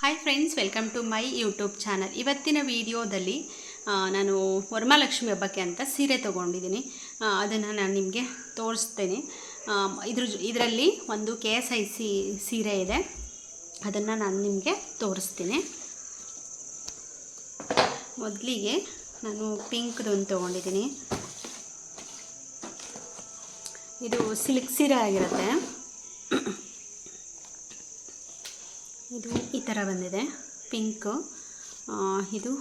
Hi friends, welcome to my YouTube channel. ಇವತ್ತಿನ ವಿಡಿಯೋದಲ್ಲಿ ನಾನು ವರಮಹಾಲಕ್ಷ್ಮಿ ಹಬ್ಬಕ್ಕೆ ಅಂತ ಸೀರೆ ತೊಗೊಂಡಿದ್ದೀನಿ. ಅದನ್ನು ನಾನು ನಿಮಗೆ ತೋರಿಸ್ತೇನೆ. ಇದರಲ್ಲಿ ಒಂದು KSIC ಸೀರೆ ಇದೆ, ಅದನ್ನು ನಾನು ನಿಮಗೆ ತೋರಿಸ್ತೀನಿ. ಮೊದಲಿಗೆ ನಾನು ಪಿಂಕ್ದೊಂದು ತೊಗೊಂಡಿದ್ದೀನಿ. ಇದು ಸಿಲ್ಕ್ ಸೀರೆ ಆಗಿರುತ್ತೆ. ಇದು ಈ ಥರ ಬಂದಿದೆ, ಪಿಂಕು. ಇದು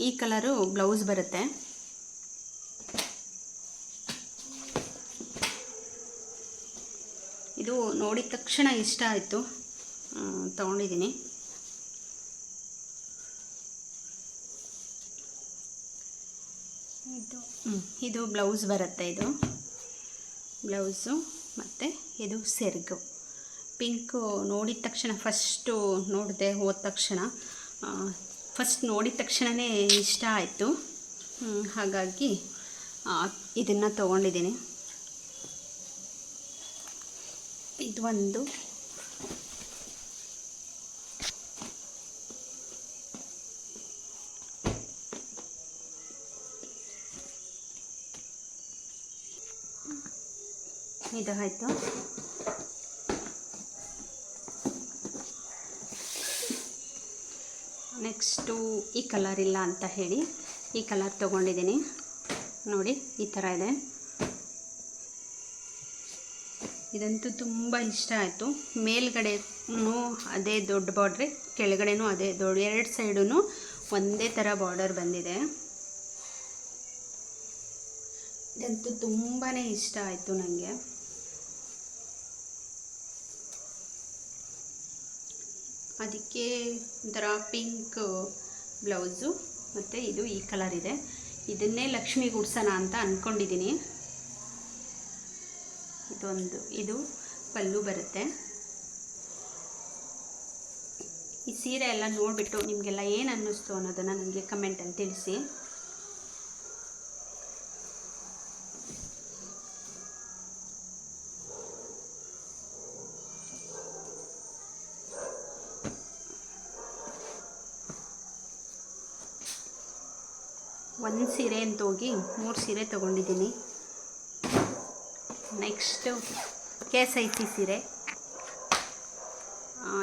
ಈ ಕಲರು ಬ್ಲೌಸ್ ಬರುತ್ತೆ. ಇದು ನೋಡಿದ ತಕ್ಷಣ ಇಷ್ಟ ಆಯಿತು, ತೊಗೊಂಡಿದ್ದೀನಿ. ಇದು ಬ್ಲೌಸ್ ಬರುತ್ತೆ. ಇದು ಬ್ಲೌಸು ಮತ್ತು ಇದು ಸೆರಗು. ಪಿಂಕು ನೋಡಿದ ತಕ್ಷಣ ಫಸ್ಟ್ ನೋಡಿದ ತಕ್ಷಣವೇ ಇಷ್ಟ ಆಯಿತು. ಹಾಗಾಗಿ ಇದನ್ನು ತೊಗೊಂಡಿದ್ದೀನಿ. ಇದು ಒಂದು ಇದು ಆಯಿತು. ನೆಕ್ಸ್ಟು ಈ ಕಲರ್ ಇಲ್ಲ ಅಂತ ಹೇಳಿ ಈ ಕಲರ್ ತೊಗೊಂಡಿದ್ದೀನಿ. ನೋಡಿ, ಈ ಥರ ಇದೆ. ಇದಂತೂ ತುಂಬ ಇಷ್ಟ ಆಯಿತು. ಮೇಲ್ಗಡೆನೂ ಅದೇ ದೊಡ್ಡ ಬಾರ್ಡ್ರೆ, ಕೆಳಗಡೆನೂ ಅದೇ ದೊಡ್ಡ, ಎರಡು ಸೈಡೂ ಒಂದೇ ಥರ ಬಾರ್ಡರ್ ಬಂದಿದೆ. ಇದಂತೂ ತುಂಬಾ ಇಷ್ಟ ಆಯಿತು ನನಗೆ. ಅದಕ್ಕೆ ಒಂಥರ ಪಿಂಕ್ ಬ್ಲೌಸು ಮತ್ತು ಇದು ಈ ಕಲರ್ ಇದೆ. ಇದನ್ನೇ ಲಕ್ಷ್ಮಿಗೆ ಉಡ್ಸೋಣ ಅಂತ ಅಂದ್ಕೊಂಡಿದ್ದೀನಿ. ಇದು ಪಲ್ಲು ಬರುತ್ತೆ. ಈ ಸೀರೆ ಎಲ್ಲ ನೋಡಿಬಿಟ್ಟು ನಿಮಗೆಲ್ಲ ಏನು ಅನ್ನಿಸ್ತು ಅನ್ನೋದನ್ನು ನನಗೆ ಕಮೆಂಟಲ್ಲಿ ತಿಳಿಸಿ. ಒಂದು ಸೀರೆ ಅಂತ ಹೋಗಿ 3 ಸೀರೆ ತೊಗೊಂಡಿದ್ದೀನಿ. ನೆಕ್ಸ್ಟು KSIC ಸೀರೆ.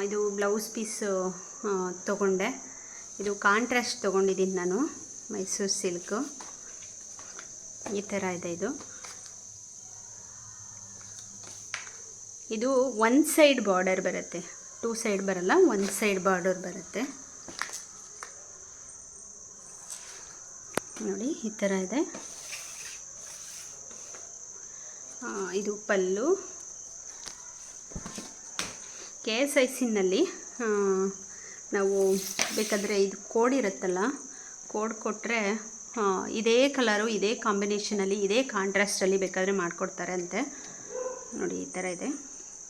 ಇದು ಬ್ಲೌಸ್ ಪೀಸು ತೊಗೊಂಡೆ. ಇದು ಕಾಂಟ್ರಾಸ್ಟ್ ತೊಗೊಂಡಿದ್ದೀನಿ ನಾನು, ಮೈಸೂರು ಸಿಲ್ಕು. ಈ ಥರ ಇದೆ. ಇದು 1 ಸೈಡ್ ಬಾರ್ಡರ್ ಬರುತ್ತೆ, 2 ಸೈಡ್ ಬರಲ್ಲ, 1 ಸೈಡ್ ಬಾರ್ಡರ್ ಬರುತ್ತೆ. ನೋಡಿ, ಈ ಥರ ಇದೆ. ಇದು ಪಲ್ಲು. KSICನಲ್ಲಿ ನಾವು ಬೇಕಾದರೆ ಇದು ಕೋಡ್ ಇರುತ್ತಲ್ಲ, ಕೋಡ್ ಕೊಟ್ಟರೆ ಇದೇ ಕಲರು, ಇದೇ ಕಾಂಬಿನೇಷನಲ್ಲಿ, ಇದೇ ಕಾಂಟ್ರಾಸ್ಟಲ್ಲಿ ಬೇಕಾದರೆ ಮಾಡಿಕೊಡ್ತಾರೆ ಅಂತೆ. ನೋಡಿ, ಈ ಥರ ಇದೆ.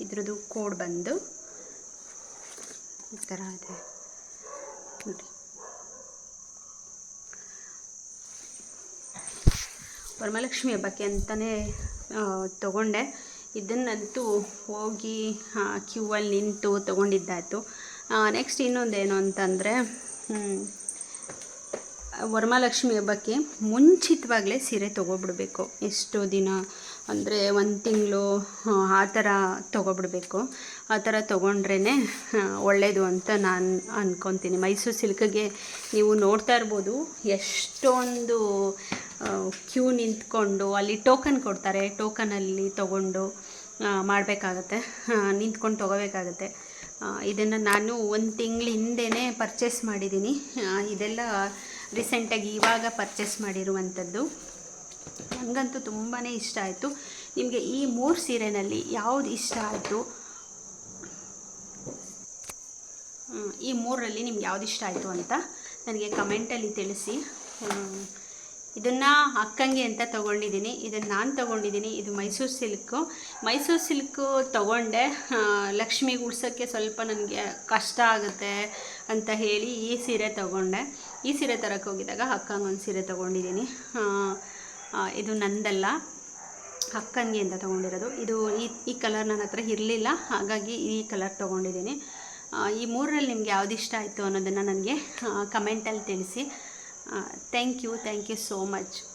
ಇದ್ರದ್ದು ಕೋಡ್ ಬಂದು ಈ ಥರ ಇದೆ ನೋಡಿ. ವರಮಹಾಲಕ್ಷ್ಮಿ ಹಬ್ಬಕ್ಕೆ ಅಂತಲೇ ತೊಗೊಂಡೆ. ಇದನ್ನಂತೂ ಹೋಗಿ ಕ್ಯೂವಲ್ಲಿ ನಿಂತು ತೊಗೊಂಡಿದ್ದಾಯಿತು. ನೆಕ್ಸ್ಟ್ ಇನ್ನೊಂದೇನು ಅಂತಂದರೆ, ವರಮಹಾಲಕ್ಷ್ಮಿ ಹಬ್ಬಕ್ಕೆ ಮುಂಚಿತವಾಗಲೇ ಸೀರೆ ತೊಗೊಬಿಡ್ಬೇಕು. ಎಷ್ಟು ದಿನ ಅಂದರೆ 1 ತಿಂಗಳು ಆ ಥರ ತೊಗೊಬಿಡ್ಬೇಕು. ಆ ಥರ ತೊಗೊಂಡ್ರೇ ಒಳ್ಳೆಯದು ಅಂತ ನಾನು ಅಂದ್ಕೊತೀನಿ. ಮೈಸೂರು ಸಿಲ್ಕ್ಗೆ ನೀವು ನೋಡ್ತಾ ಇರ್ಬೋದು, ಎಷ್ಟೊಂದು ಕ್ಯೂ ನಿಂತ್ಕೊಂಡು ಅಲ್ಲಿ ಟೋಕನ್ ಕೊಡ್ತಾರೆ. ಟೋಕನಲ್ಲಿ ತೊಗೊಂಡು ಮಾಡಬೇಕಾಗತ್ತೆ, ನಿಂತ್ಕೊಂಡು ತೊಗೋಬೇಕಾಗತ್ತೆ. ಇದನ್ನು ನಾನು 1 ತಿಂಗಳ ಹಿಂದೆಯೇ ಪರ್ಚೇಸ್ ಮಾಡಿದ್ದೀನಿ. ಇದೆಲ್ಲ ರೀಸೆಂಟಾಗಿ ಇವಾಗ ಪರ್ಚೇಸ್ ಮಾಡಿರುವಂಥದ್ದು. ನನಗಂತೂ ತುಂಬಾ ಇಷ್ಟ ಆಯಿತು. ನಿಮಗೆ ಈ 3 ಸೀರೆನಲ್ಲಿ ಯಾವುದು ಇಷ್ಟ ಆಯಿತು, ಈ 3ರಲ್ಲಿ ನಿಮ್ಗೆ ಯಾವುದು ಇಷ್ಟ ಆಯಿತು ಅಂತ ನನಗೆ ಕಮೆಂಟಲ್ಲಿ ತಿಳಿಸಿ. ಇದನ್ನು ಅಕ್ಕಂಗೆ ಅಂತ ತೊಗೊಂಡಿದ್ದೀನಿ. ಇದನ್ನು ನಾನು ತೊಗೊಂಡಿದ್ದೀನಿ. ಇದು ಮೈಸೂರು ಸಿಲ್ಕು ತೊಗೊಂಡೆ. ಲಕ್ಷ್ಮಿಗೆ ಉಡ್ಸೋಕ್ಕೆ ಸ್ವಲ್ಪ ನನಗೆ ಕಷ್ಟ ಆಗುತ್ತೆ ಅಂತ ಹೇಳಿ ಈ ಸೀರೆ ತೊಗೊಂಡೆ. ಈ ಸೀರೆ ತರಕ್ಕೆ ಹೋಗಿದ್ದಾಗ ಅಕ್ಕಂಗೆ ಒಂದು ಸೀರೆ ತೊಗೊಂಡಿದ್ದೀನಿ. ಇದು ನಂದಲ್ಲ, ಅಕ್ಕನಿಗೆ ಅಂತ ತೊಗೊಂಡಿರೋದು. ಇದು ಈ ಕಲರ್ ನನ್ನ ಹತ್ರ ಇರಲಿಲ್ಲ, ಹಾಗಾಗಿ ಈ ಕಲರ್ ತೊಗೊಂಡಿದ್ದೀನಿ. ಈ ಮೂರರಲ್ಲಿ ನಿಮ್ಗೆ ಯಾವ್ದು ಇಷ್ಟ ಆಯಿತು ಅನ್ನೋದನ್ನು ನನಗೆ ಕಮೆಂಟಲ್ಲಿ ತಿಳಿಸಿ. Thank you so much.